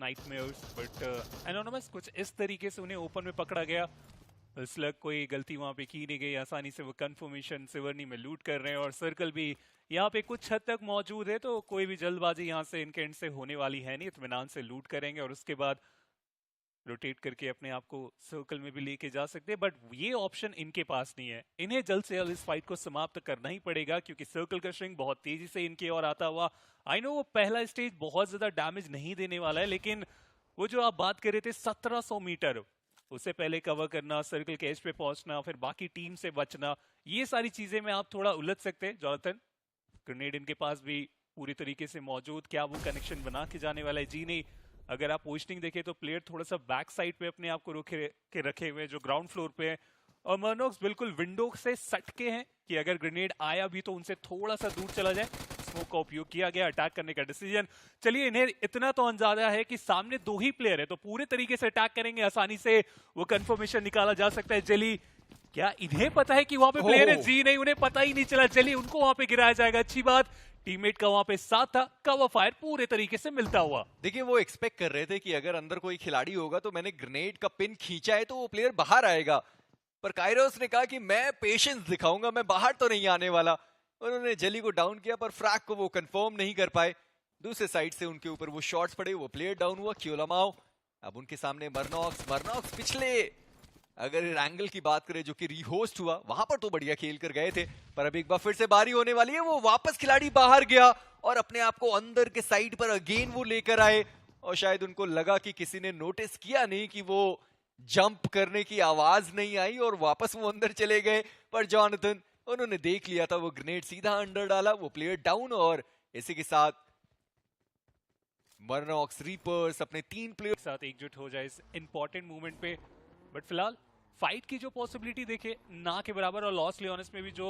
Nightmares, but anonymous कुछ इस तरीके से उन्हें ओपन में पकड़ा गया। स्लग कोई गलती वहां पे की नहीं गई, आसानी से वो कंफर्मेशन सिवर्नी में लूट कर रहे हैं और सर्कल भी यहाँ पे कुछ हद तक मौजूद है, तो कोई भी जल्दबाजी यहाँ से इनके एंड से होने वाली है नहीं। इत्मीनान से लूट करेंगे और उसके बाद रोटेट करके अपने आप को सर्कल में भी लेके जा सकते हैं, बट ये ऑप्शन इनके पास नहीं है। इन्हें जल्द से जल्द इस फाइट को समाप्त करना ही पड़ेगा क्योंकि सर्कल का श्रिंक बहुत तेजी से इनकी ओर आता हुआ, आई नो वो पहला स्टेज बहुत ज्यादा डैमेज नहीं देने वाला है, लेकिन वो जो आप बात कर रहे थे 1700 मीटर, उससे पहले कवर करना, सर्कल के एज पे पहुंचना, फिर बाकी टीम से बचना, ये सारी चीजें में आप थोड़ा उलझ सकते हैं। जॉनथन ग्रेनेड इनके पास भी पूरी तरीके से मौजूद, क्या वो कनेक्शन बना के जाने वाला है? जी नहीं। अगर आप पोजिशनिंग देखें तो प्लेयर थोड़ा सा बैक साइड पे अपने आप को रोके के रखे हुए जो ग्राउंड फ्लोर पे है, और मर्नॉक्स बिल्कुल विंडो से सटके हैं कि अगर ग्रेनेड आया भी तो उनसे थोड़ा सा दूर चला जाए। स्मोक का उपयोग किया गया, अटैक करने का डिसीजन। चलिए, इन्हें इतना तो अंदाजा है कि सामने दो ही प्लेयर है तो पूरे तरीके से अटैक करेंगे, आसानी से वो कंफर्मेशन निकाला जा सकता है। जली, क्या इन्हें पता है कि वहां पे प्लेयर है? जी नहीं, उन्हें पता ही नहीं चला। जली, उनको वहां पे गिराया जाएगा, अच्छी बात, टीममेट का वहां पे साथ था, कवर फायर पूरे तरीके से मिलता हुआ। देखिए, वो एक्सपेक्ट कर रहे थे कि अगर अंदर कोई खिलाड़ी होगा तो मैंने ग्रेनेड का पिन खींचा है तो वो प्लेयर बाहर आएगा, पर काइरोस ने कहा कि मैं पेशेंस दिखाऊंगा, मैं बाहर तो नहीं आने वाला। उन्होंने जली को डाउन किया पर फ्रैग को वो कंफर्म नहीं कर पाए। दूसरे साइड से उनके ऊपर वो शॉट्स पड़े, वो प्लेयर डाउन हुआ। क्योलामाओ, अब उनके सामने मरनॉक्स पिछले अगर एंगल की बात करें जो कि रीहोस्ट हुआ, वहां पर तो बढ़िया खेल कर गए थे, पर अब एक बार फिर से बारी होने वाली है। वो वापस खिलाड़ी बाहर गया और अपने आप को अंदर के साइड पर अगेन वो लेकर आए, और शायद उनको लगा कि किसी ने नोटिस किया नहीं कि वो जंप करने की आवाज नहीं आई और वापस वो अंदर चले गए। पर जॉनथन, उन्होंने देख लिया था, वो ग्रेनेड सीधा अंदर डाला, वो प्लेयर डाउन, और इसी के साथ मरनॉक्स रीपर्स अपने 3 प्लेयर साथ एकजुट हो जाए इस इंपॉर्टेंट मूवमेंट पे। बट फिलहाल फाइट की जो पॉसिबिलिटी देखे ना के बराबर, और लॉस लियोनेस में भी जो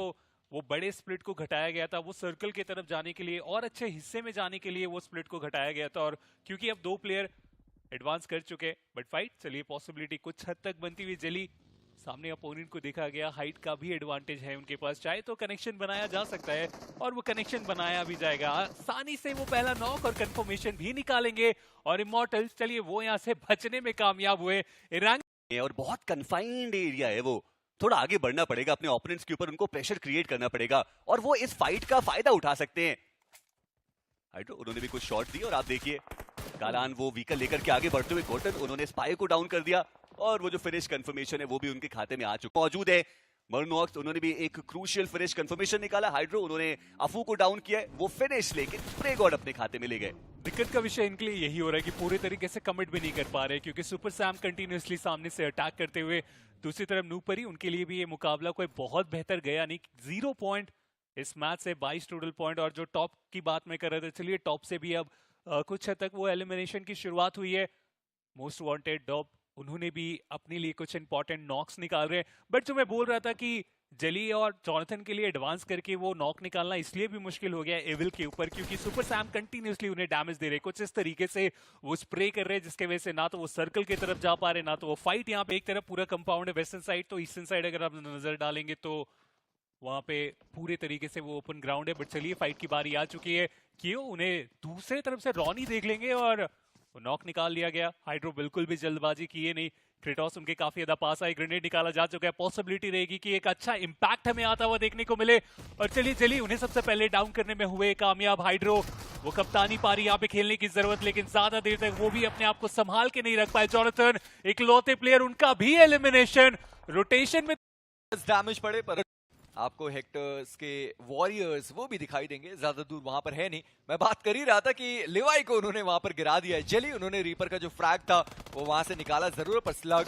वो बड़े स्प्लिट को घटाया गया था, वो सर्कल की तरफ जाने के लिए और अच्छे हिस्से में जाने के लिए वो स्प्लिट को घटाया गया था, और क्योंकि अब 2 प्लेयर एडवांस कर चुके, बट फाइट चलिए पॉसिबिलिटी कुछ हद तक बनती हुई। जली, सामने अपोनेंट को देखा गया, हाइट का भी एडवांटेज है उनके पास, चाहे तो कनेक्शन बनाया जा सकता है और वो कनेक्शन बनाया भी जाएगा आसानी से। वो पहला नॉक और कंफर्मेशन भी निकालेंगे, और इमॉर्टल्स चलिए वो यहाँ से बचने में कामयाब हुए। और बहुत कन्फाइंड एरिया है, वो थोड़ा आगे बढ़ना पड़ेगा, अपने ओपोनेंट्स के ऊपर उनको प्रेशर क्रिएट करना पड़ेगा और वो इस फाइट का फायदा उठा सकते हैं। हाइड्रो, उन्होंने भी कुछ शॉट दिए और आप देखिए कालान वो व्हीकल लेकर के आगे बढ़ते हुए गोटन, उन्होंने स्पाई को डाउन कर दिया और वो जो फिनिश कंफर्मेशन है वो भी उनके खाते में आ चुका मौजूद है। मरनॉक्स, उन्होंने भी एक क्रूशियल फिनिश कंफर्मेशन निकाला। हाइड्रो, उन्होंने अफू को डाउन किया, वो फिनिश लेके स्प्रे गॉड अपने खाते में ले गए। दिक्कत का विषय इनके लिए यही हो रहा है कि पूरे तरीके से कमिट भी नहीं कर पा रहे, क्योंकि सुपर सैम कंटिन्यूअसली सामने से अटैक करते हुए। दूसरी तरफ नूपरी, उनके लिए भी ये मुकाबला कोई बहुत बेहतर गया नहीं। 0 पॉइंट इस मैच से, 22 टोटल पॉइंट, और जो टॉप की बात मैं कर रहा था, चलिए टॉप से भी अब कुछ हद तक वो एलिमिनेशन की शुरुआत हुई है। मोस्ट वांटेड डॉब, उन्होंने भी अपने लिए कुछ इंपॉर्टेंट नॉक्स निकाल रहे हैं, बट जो मैं बोल रहा था कि जली और जॉनथन के लिए एडवांस करके वो नॉक निकालना इसलिए भी मुश्किल हो गया है एविल के ऊपर, क्योंकि सुपर सैम कंटिन्यूअसली उन्हें डैमेज दे रहे, कुछ इस तरीके से वो स्प्रे कर रहे हैं जिसके वजह से ना तो वो सर्कल की तरफ जा पा रहे, ना तो वो फाइट। यहाँ पे एक तरफ पूरा कंपाउंड है वेस्टर्न साइड, तो ईस्टर्न साइड अगर आप नजर डालेंगे तो वहां पे पूरे तरीके से वो ओपन ग्राउंड है। बट चलिए फाइट की बारी आ चुकी है, क्यों उन्हें दूसरे तरफ से रॉनी देख लेंगे और नॉक निकाल लिया गया। हाइड्रो बिल्कुल भी जल्दबाजी किए नहीं, क्रेटोस उनके काफी ज्यादा पास आए, ग्रेनेड निकाला जा चुका है। पॉसिबिलिटी रहेगी कि एक अच्छा इंपैक्ट हमें आता हुआ देखने को मिले, और चलिए चलिए उन्हें सबसे पहले डाउन करने में हुए कामयाब हाइड्रो। वो कप्तानी पारी यहाँ पे खेलने की जरूरत, लेकिन ज्यादा देर तक वो भी अपने आप को संभाल के नहीं रख पाए। जॉनथन इकलौते प्लेयर, उनका भी एलिमिनेशन। रोटेशन में डैमेज पड़े, पर आपको हेक्टर्स के वॉरियर्स वो भी दिखाई देंगे, ज्यादा दूर वहां पर है नहीं। मैं बात कर ही रहा था कि लिवाई को उन्होंने वहां पर गिरा दिया है। जली, उन्होंने रीपर का जो फ्रैग था वो वहां से निकाला जरूर, पर स्लग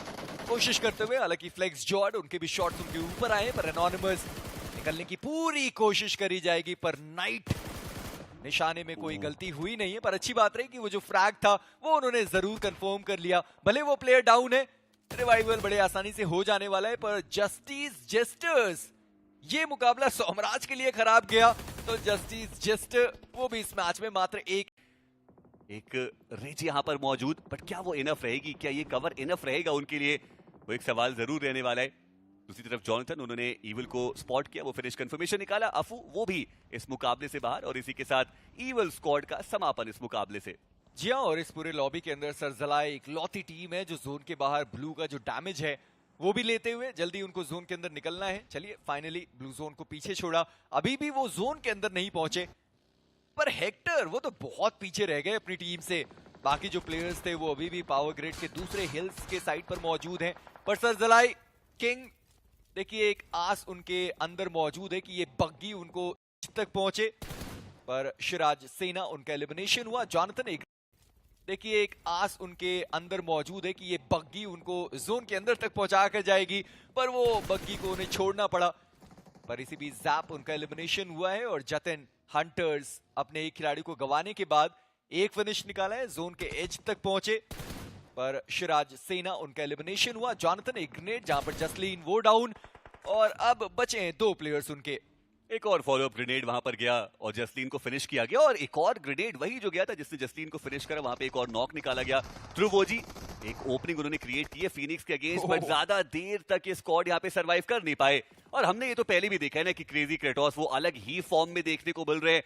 कोशिश करते हुए, हालांकि फ्लेक्स जॉर्ड उनके भी शॉट्स उनके ऊपर आए, पर एनोनिमस निकलने की पूरी कोशिश करी जाएगी, पर नाइट निशाने में कोई गलती हुई नहीं है। पर अच्छी बात रही कि वो जो फ्रैग था वो उन्होंने जरूर कंफर्म कर लिया, भले वो प्लेयर डाउन है। रिवाइवल बड़े आसानी से हो जाने वाला है, पर जस्टिस जेस्टर्स, ये मुकाबला सोमराज के लिए खराब गया, तो जस्टिस जेस्टर वो भी इस मैच में मात्र एक रिज यहाँ पर मौजूद, बट क्या वो इनफ रहेगी, क्या ये कवर इनफ रहेगा उनके लिए, वो एक सवाल जरूर रहने वाला है। दूसरी तरफ जॉनथन, उन्होंने ईवल को स्पॉट किया, वो फिनिश कंफर्मेशन निकाला। अफू वो भी इस मुकाबले से बाहर, और इसी के साथ ईवल स्क्वाड का समापन इस मुकाबले से। जी हाँ, और इस पूरे लॉबी के अंदर सरजलाई एक लौती टीम है जो जोन के बाहर ब्लू का जो डैमेज है वो भी लेते हुए जल्दी उनको जोन के अंदर निकलना है। चलिए फाइनली ब्लू जोन को पीछे छोड़ा, अभी भी वो जोन के अंदर नहीं पहुंचे, पर हेक्टर वो तो बहुत पीछे रह गए अपनी टीम से। बाकी जो प्लेयर्स थे वो अभी भी पावर ग्रिड के दूसरे हिल्स के साइड पर मौजूद हैं, पर सरजलाई किंग देखिए एक आस उनके अंदर मौजूद है कि ये बग्गी उनको तक पहुंचे, पर शिराज सेना उनका एलिमिनेशन हुआ। जॉनथन एक देखिए एक आस उनके अंदर मौजूद है कि ये बग्गी उनको जोन के अंदर तक पहुंचा कर जाएगी, पर वो बग्गी को उन्हें छोड़ना पड़ा। पर इसी बीच जैप उनका एलिमिनेशन हुआ है और जतिन हंटर्स अपने एक खिलाड़ी को गंवाने के बाद एक फिनिश निकाला है, जोन के एज तक पहुंचे, पर शिराज सेना उनका एलिमिनेशन हुआ। जॉनथन एक ग्रेनेड जहां पर जसलीन वो डाउन, और अब बचे हैं 2 प्लेयर्स उनके। एक और फॉलोअप ग्रेनेड वहां पर गया और जसलीन को फिनिश किया गया, और एक और ग्रेनेड वही जो गया था जिसने जसलीन को फिनिश करा, वहां पे एक और नॉक निकाला गया। ध्रुवोजी एक ओपनिंग उन्होंने क्रिएट की है फिनिक्स के अगेंस्ट, बट ज्यादा देर तक ये स्क्वाड यहाँ पे सरवाइव कर नहीं पाए। और हमने ये तो पहले भी देखा है ना कि क्रेजी क्रेटोस वो अलग ही फॉर्म में देखने को मिल रहे हैं।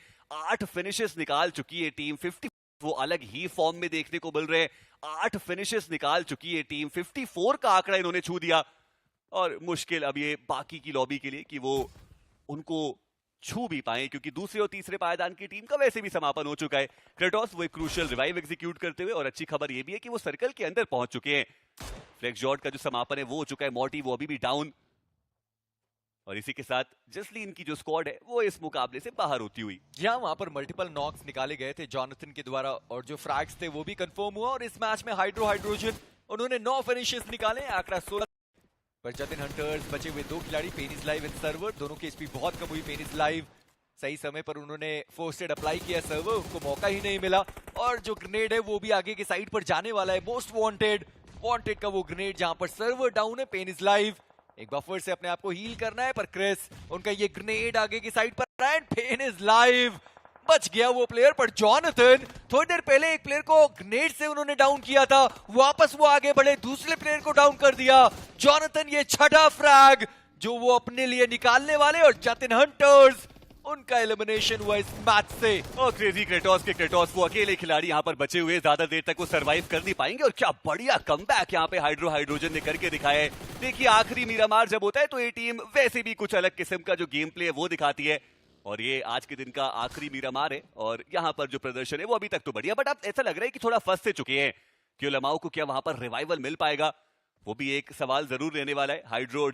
8 फिनिशेस निकाल चुकी है टीम, 50 वो अलग ही फॉर्म में देखने को मिल रहे हैं। 8 फिनिशेस निकाल चुकी है टीम, 54 का आंकड़ा इन्होंने छू दिया, और मुश्किल अब ये बाकी की लॉबी के लिए कि वो उनको छू भी पाए, क्योंकि दूसरे और तीसरे पायदान की टीम का वैसे भी समापन हो चुका है। क्रेटोस वो एक क्रूशियल रिवाइव एग्जीक्यूट करते हुए, और अच्छी खबर ये भी है कि वो सर्कल के अंदर पहुंच चुके हैं। फ्लेक्स जॉर्ड का जो समापन है वो हो चुका है, मॉर्टी वो अभी भी डाउन, और इसी के साथ जसलीन की जो स्क्वाड है वो इस मुकाबले से बाहर होती हुई। यहाँ वहां पर मल्टीपल नॉक्स निकाले गए थे जॉनथन के द्वारा, और जो फ्रैग्स थे वो भी कंफर्म हुआ, और इस मैच में हाइड्रोजन उन्होंने 9 फिनिशेस निकाले, आंकड़ा 16। पर जतिन हंटर्स बचे हुए 2 खिलाड़ी पेनिस लाइव एंड सर्वर, दोनों की एचपी बहुत कम हुई। पेनिस लाइव सही समय पर उन्होंने फोर्स्टेड अप्लाई किया, सर्वर उनको मौका ही नहीं मिला, और जो ग्रेनेड है वो भी आगे की साइड पर जाने वाला है। मोस्ट वांटेड का वो ग्रेनेड जहां पर सर्वर डाउन है। पेनिस लाइव एक बफर से अपने आप को हील करना है, पर क्रिस उनका ये ग्रेनेड आगे की साइड पर, एंड पेनिस लाइव बच गया वो प्लेयर। पर जॉनथन थोड़ी देर पहले एक प्लेयर को ग्रेनेड से उन्होंने डाउन किया था, वापस वो आगे बढ़े, दूसरे प्लेयर को डाउन कर दिया। जॉनथन ये 6ठा फ्रैग जो वो अपने लिए निकालने वाले, और जतिन हंटर्स उनका एलिमिनेशन हुआ इस मैच से। और क्रेजी क्रेटोस के क्रेटोस वो अकेले खिलाड़ी यहाँ पर बचे हुए, ज्यादा देर तक वो सरवाइव कर नहीं पाएंगे, और क्या बढ़िया कमबैक यहाँ पे हाइड्रोजन ने करके दिखाया है। देखिए आखिरी मीरामार जब होता है तो ये टीम वैसे भी कुछ अलग किस्म का जो गेम प्ले है वो दिखाती है, और ये आज के दिन का आखिरी मीरामार है, और यहाँ पर जो प्रदर्शन है वो अभी तक तो बढ़िया, बट अब ऐसा लग रहा है कि थोड़ा फंस से चुके हैं कि उलमाओं को क्या वहां पर रिवाइवल मिल पाएगा, वो भी एक सवाल जरूर रहने वाला है। हाइड्रो और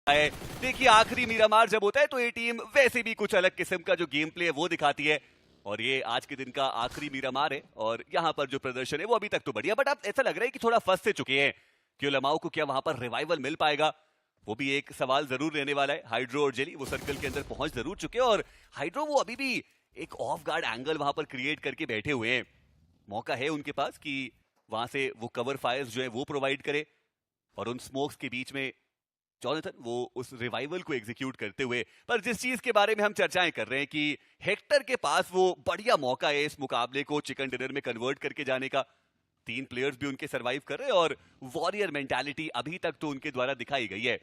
देखिए आखिरी मीरामार जब होता है तो ये टीम वैसे भी कुछ अलग किस्म का जो गेम प्ले है वो दिखाती है, और ये आज के दिन का आखिरी मीरामार है, और यहाँ पर जो प्रदर्शन है वो अभी तक तो बढ़िया, बट अब ऐसा लग रहा है कि थोड़ा फंस से चुके हैं कि उलमाओं को क्या वहां पर रिवाइवल मिल पाएगा, वो भी एक सवाल जरूर रहने वाला है। हाइड्रो और जेली वो सर्कल के अंदर पहुंच जरूर चुके हैं, और हाइड्रो वो अभी भी एक ऑफ गार्ड एंगल वहां पर क्रिएट करके बैठे हुए हैं। मौका है उनके पास कि वहां से वो कवर फायर्स जो है वो प्रोवाइड करे, और उन स्मोक्स के बीच में जॉनथन वो उस रिवाइवल को एग्जीक्यूट करते हुए। पर जिस चीज के बारे में हम चर्चाएं कर रहे हैं कि हेक्टर के पास वो बढ़िया मौका है इस मुकाबले को चिकन डिनर में कन्वर्ट करके जाने का। 3 प्लेयर्स भी उनके सरवाइव कर रहे हैं, और वॉरियर मेंटालिटी अभी तक तो उनके द्वारा दिखाई गई है।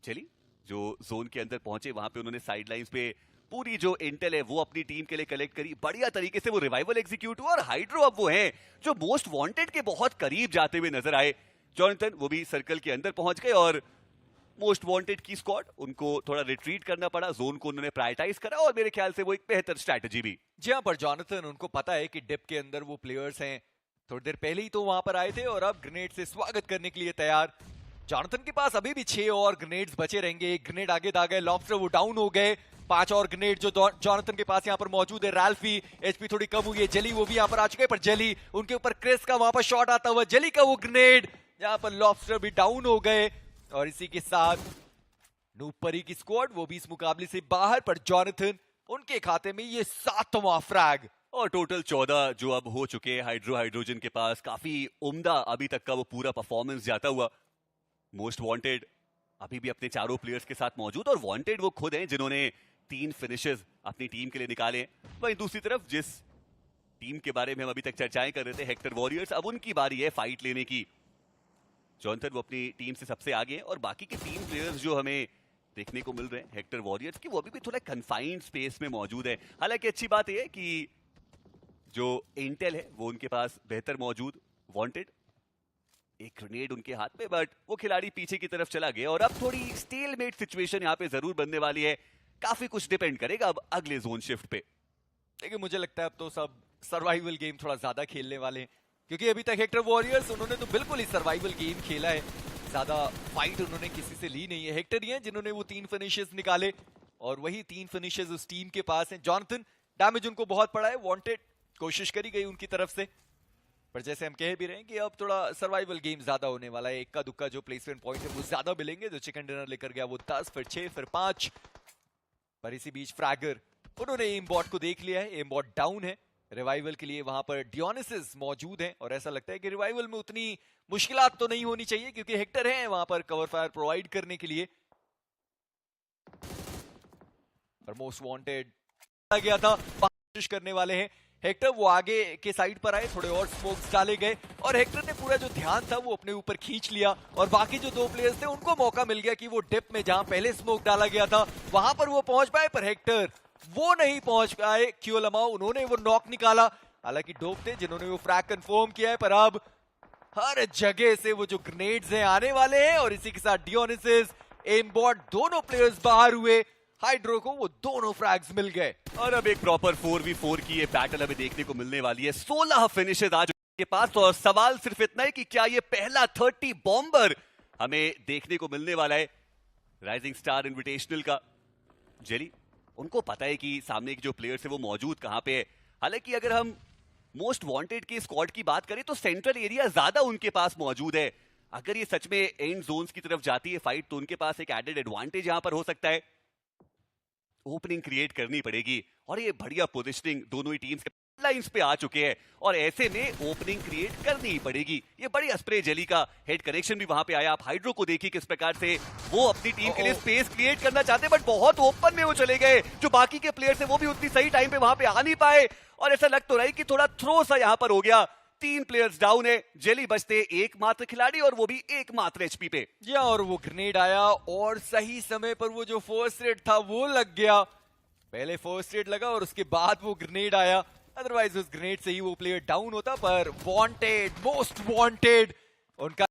चलिए जो जोन के अंदर पहुंचे वहां पे उन्होंने साइड लाइंस पे पूरी जो इंटेल है वो अपनी टीम के लिए कलेक्ट करी, बढ़िया तरीके से वो रिवाइवल एग्जीक्यूट हुआ, और हाइड्रो अब वो हैं जो मोस्ट वांटेड के बहुत करीब जाते हुए नजर आए। जॉनथन वो भी सर्कल के अंदर पहुंच गए, और मोस्ट वांटेड की स्क्वाड उनको थोड़ा रिट्रीट करना पड़ा, जोन को उन्होंने प्रायोरिटाइज करा, और मेरे ख्याल से वो एक बेहतर स्ट्रैटेजी भी। जी हाँ, पर जॉनथन उनको पता है कि डिप के अंदर वो प्लेयर्स हैं, थोड़ी देर पहले ही तो वहां पर आए थे, और अब ग्रेनेड से स्वागत करने के लिए तैयार। जॉनथन के पास अभी भी 6 और ग्रेनेड्स बचे रहेंगे, एक ग्रेनेड आगे दाग गए, लॉबस्टर वो डाउन हो गए। 5 और ग्रेनेड जो जॉनथन के पास यहाँ पर मौजूद है। रैल्फी एचपी थोड़ी कम हुई है, जेली वो भी यहाँ पर आ चुके हैं, पर जेली उनके ऊपर क्रिस का वहां पर शॉट आता हुआ, जेली का वो ग्रेनेड जहां पर लॉबस्टर भी डाउन हो गए, और इसी के साथ नूपरी की स्क्वाड वो भी इस मुकाबले से बाहर। पर जॉनथन उनके खाते में ये 7वां फ्रैग, और टोटल 14 जो अब हो चुके हैं हाइड्रोजन के पास। काफी उम्दा अभी तक का वो पूरा परफॉर्मेंस जाता हुआ। मोस्ट वांटेड अभी भी अपने चारों प्लेयर्स के साथ मौजूद, और वांटेड वो खुद हैं जिन्होंने 3 फिनिशेस अपनी टीम के लिए निकाले। वहीं दूसरी तरफ जिस टीम के बारे में हम अभी तक चर्चाएं कर रहे थे, हेक्टर वॉरियर्स, अब उनकी बारी है फाइट लेने की। जॉनथन वो अपनी टीम से सबसे आगे हैं, और बाकी के 3 प्लेयर्स जो हमें देखने को मिल रहे हैं हेक्टर वॉरियर्स की, वो अभी भी थोड़ा कन्फाइंड स्पेस में मौजूद है। हालांकि अच्छी बात यह है कि जो इंटेल है वो उनके पास बेहतर मौजूद, वांटेड एक ग्रेनेड उनके हाथ में, बट वो खिलाड़ी पीछे की तरफ चला गया और अब थोड़ी स्टेलमेट सिचुएशन यहाँ पे जरूर बनने वाली है। काफी कुछ डिपेंड करेगा अब अगले जोन शिफ्ट पे। देखिए मुझे लगता है अब तो सब सर्वाइवल गेम थोड़ा ज्यादा खेलने वाले हैं, क्योंकि अभी तक हेक्टर वॉरियर्स उन्होंने तो बिल्कुल ही सर्वाइवल गेम खेला है, ज्यादा फाइट उन्होंने किसी से ली नहीं है। हेक्टर ही हैं जिन्होंने वो 3 फिनिशेस निकाले और वही 3 फिनिशेस उस टीम के पास हैं। जॉनथन डैमेज उनको बहुत पड़ा है, वांटेड कोशिश करी गई उनकी तरफ से, पर जैसे हम कह भी रहे हैं कि अब थोड़ा सर्वाइवल गेम ज्यादा होने वाला है। इक्का दुक्का जो प्लेसमेंट पॉइंट है वो ज्यादा मिलेंगे। जो चिकन डिनर लेकर गया वो 10, फिर 6, फिर 5, पर इसी बीच फ्रैगर उन्होंने एम बॉट को देख लिया है। एम बॉट डाउन है, रिवाइवल के लिए वहां पर डियोनिसिस मौजूद हैं और ऐसा लगता है कि रिवाइवल में उतनी मुश्किलात तो नहीं होनी चाहिए, क्योंकि हेक्टर हैं वहां पर कवर फायर प्रोवाइड करने के लिए। पर मोस्ट वांटेड आ गया था, कोशिश करने वाले हैं हेक्टर, वो आगे के साइड पर आए, थोड़े और स्मोक्स डाले गए और हेक्टर ने पूरा जो ध्यान था वो अपने ऊपर खींच लिया और बाकी जो 2 प्लेयर्स थे उनको मौका मिल गया कि वो डिप में जहां पहले स्मोक डाला गया था वहां पर वो पहुंच पाए, पर हेक्टर वो नहीं पहुंच पाए। क्यों लमाओ उन्होंने वो नॉक निकाला, हालांकि डोप थे जिन्होंने वो फ्रैग कंफर्म किया है, पर अब हर जगह से वो जो ग्रेनेड्स हैं आने वाले हैं और इसी के साथ डियोनिसिस, एमबॉट दोनों प्लेयर्स बाहर हुए। हाइड्रो को वो दोनों फ्रैग्स मिल गए और अब एक प्रॉपर 4v4 की ये बैटल हमें देखने को मिलने वाली है। 16 फिनिशेस आज के पास और सवाल सिर्फ इतना है कि क्या ये पहला 30 बॉम्बर हमें देखने को मिलने वाला है राइजिंग स्टार इनविटेशनल का। जेली उनको पता है कि सामने के जो प्लेयर्स है वो मौजूद कहां पे है। हालांकि अगर हम मोस्ट वांटेड के स्क्वाड की बात करें तो सेंट्रल एरिया ज्यादा उनके पास मौजूद है। अगर ये सच में एंड जोन्स की तरफ जाती है फाइट तो उनके पास एक एडेड एडवांटेज यहां पर हो सकता है। ओपनिंग क्रिएट करनी पड़ेगी और ये बढ़िया पोजीशनिंग दोनों ही टीम्स के लाइंस पे आ चुके हैं और ऐसे में ओपनिंग क्रिएट करनी ही पड़ेगी। ये बढ़िया स्प्रे जेली का हेड कनेक्शन भी वहां पे आया। आप हाइड्रो को देखिए किस प्रकार से वो अपनी टीम के लिए स्पेस क्रिएट करना चाहते हैं, बट बहुत ओपन में वो चले गए। जो बाकी के प्लेयर्स हैं वो भी उतनी सही टाइम पे वहां पे आ नहीं पाए और ऐसा लग तो रहा है कि थोड़ा थ्रो सा यहां पर हो गया। 3 प्लेयर्स डाउन है, जेली बचते एकमात्र खिलाड़ी और वो भी एकमात्र एचपी पे। या और वो ग्रेनेड आया और सही समय पर वो जो फर्स्ट एड था वो लग गया। पहले फर्स्ट एड लगा और उसके बाद वो ग्रेनेड आया, अदरवाइज उस ग्रेनेड से ही वो प्लेयर डाउन होता। पर वांटेड, मोस्ट वांटेड उनका